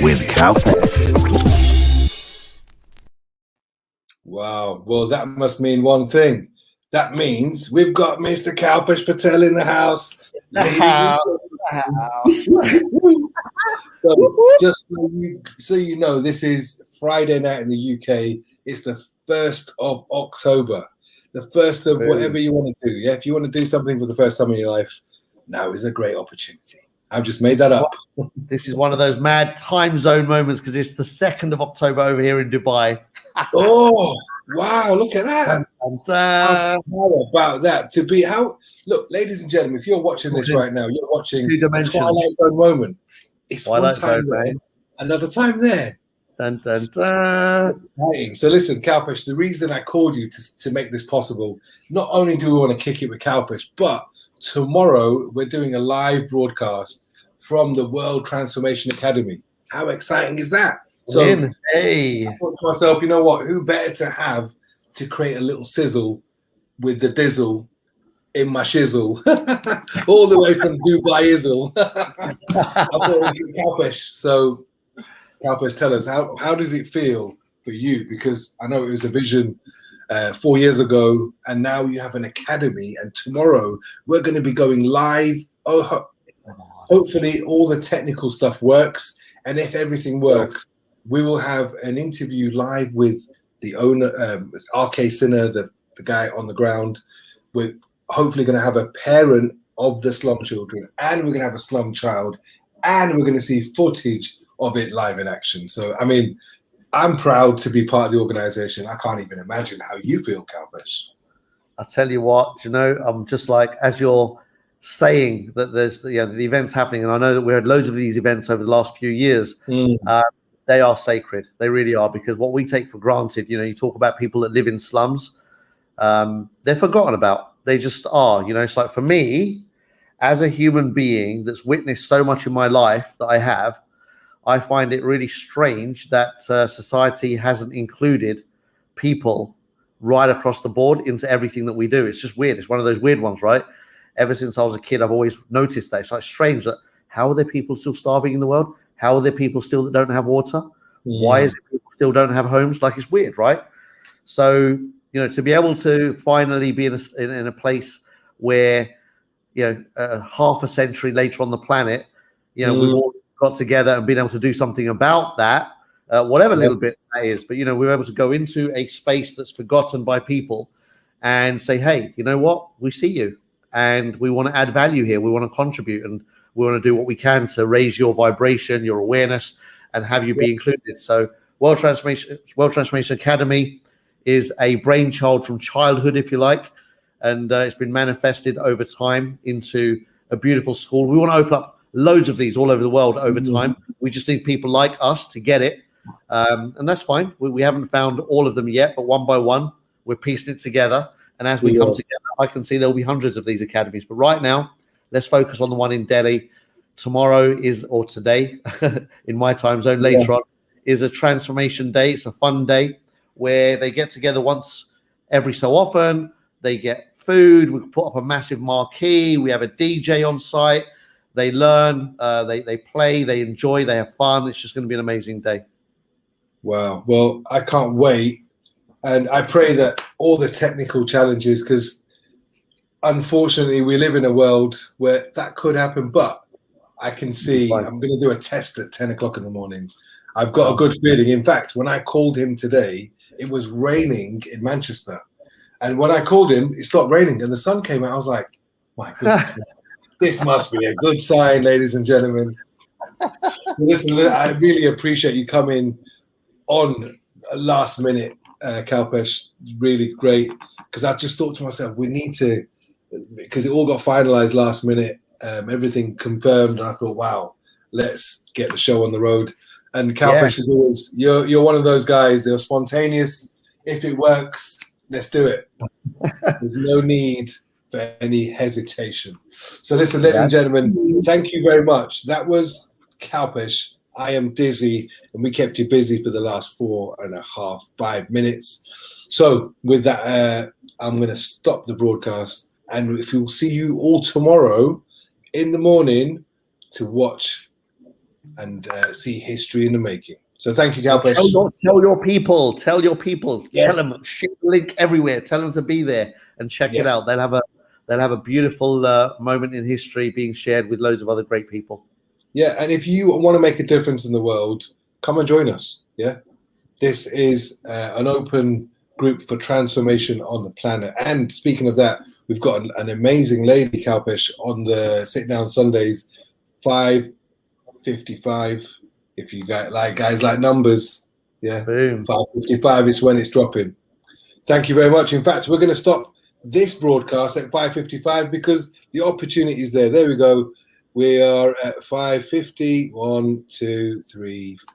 with Kalpesh. Wow. Well, that must mean one thing. That means we've got Mr. Kalpesh Patel in the house. So, just so you know, this is Friday night in the UK. It's the 1st of October. The first of whatever you want to do. Yeah, if you want to do something for the first time in your life, now is a great opportunity. I've just made that up. This is one of those mad time zone moments because it's the 2nd of October over here in Dubai. Oh, wow, look at that. How about that? Look, ladies and gentlemen, if you're watching this right now, you're watching a Twilight Zone moment. It's Twilight one time Zone, there, another time there. Dun, dun, dun. So listen, Kalpesh, the reason I called you to make this possible, not only do we want to kick it with Kalpesh, but tomorrow we're doing a live broadcast from the World Transformation Academy. How exciting is that? So hey. I thought to myself, you know what? Who better to have to create a little sizzle with the dizzle in my shizzle, all the way from Dubai Izzle. I thought we'd get Kalpesh. So, Kalpesh, tell us, how does it feel for you? Because I know it was a vision 4 years ago, and now you have an academy, and tomorrow we're going to be going live. Hopefully all the technical stuff works, and if everything works, we will have an interview live with the owner, RK Sinner, the guy on the ground. We're hopefully going to have a parent of the slum children, and we're going to have a slum child, and we're going to see footage of it live in action. So, I mean, I'm proud to be part of the organization. I can't even imagine how you feel, Kalpesh. I tell you what, I'm just like, as you're saying that there's the events happening, and I know that we had loads of these events over the last few years. They are sacred. They really are, because what we take for granted, you talk about people that live in slums, they're forgotten about. They just are. It's like, for me, as a human being that's witnessed so much in my life that I find it really strange that society hasn't included people right across the board into everything that we do. It's just weird. It's one of those weird ones, right? Ever since I was a kid, I've always noticed that. It's like strange that how are there people still starving in the world? How are there people still that don't have water? Why is it people still don't have homes? Like, it's weird, right? So, to be able to finally be in a place where, half a century later on the planet, we've all got together and been able to do something about that, whatever little bit that is. But, we're able to go into a space that's forgotten by people and say, hey, you know what? We see you and we want to add value here. We want to contribute, and we want to do what we can to raise your vibration, your awareness, and have you be included. So World Transformation Academy is a brainchild from childhood, if you like, and it's been manifested over time into a beautiful school. We want to open up loads of these all over the world over time. We just need people like us to get it, and that's fine. We haven't found all of them yet, but one by one, we're piecing it together. And as we come together, I can see there'll be hundreds of these academies. But right now, let's focus on the one in Delhi. Tomorrow or today, in my time zone, later on, is a transformation day. It's a fun day where they get together once every so often. They get food. We put up a massive marquee. We have a DJ on site. They learn, they play, they enjoy, they have fun. It's just going to be an amazing day. Wow. Well, I can't wait. And I pray that all the technical challenges, because unfortunately we live in a world where that could happen, but I can see I'm going to do a test at 10 o'clock in the morning. I've got a good feeling. In fact, when I called him today, it was raining in Manchester. And when I called him, it stopped raining and the sun came out. I was like, my goodness, this must be a good sign, ladies and gentlemen. So listen, I really appreciate you coming on last minute, Kalpesh. Really great. Because I just thought to myself, we need to, because it all got finalized last minute. Everything confirmed, and I thought, wow, let's get the show on the road. And Kalpesh is always, you're one of those guys. They're spontaneous. If it works, let's do it. There's no need for any hesitation. So listen, ladies and gentlemen, thank you very much. That was Kalpesh. I am dizzy, and we kept you busy for the last 5 minutes. So with that, I'm going to stop the broadcast, and if we'll see you all tomorrow in the morning to watch and see history in the making. So thank you, Tell Kalpesh. your people. Yes. Tell them. Share the link everywhere. Tell them to be there and check it out. They'll have a beautiful moment in history being shared with loads of other great people. Yeah, and if you want to make a difference in the world, come and join us. Yeah, this is an open group for transformation on the planet. And speaking of that, we've got an amazing lady, Kalpesh, on the Sit Down Sundays, 5:55. If you guys like numbers, yeah, Boom. 5:55 is when it's dropping. Thank you very much. In fact, we're going to stop this broadcast at 5:55 because the opportunity is there. There we go. We are at 5:50. 1, 2, 3, 4.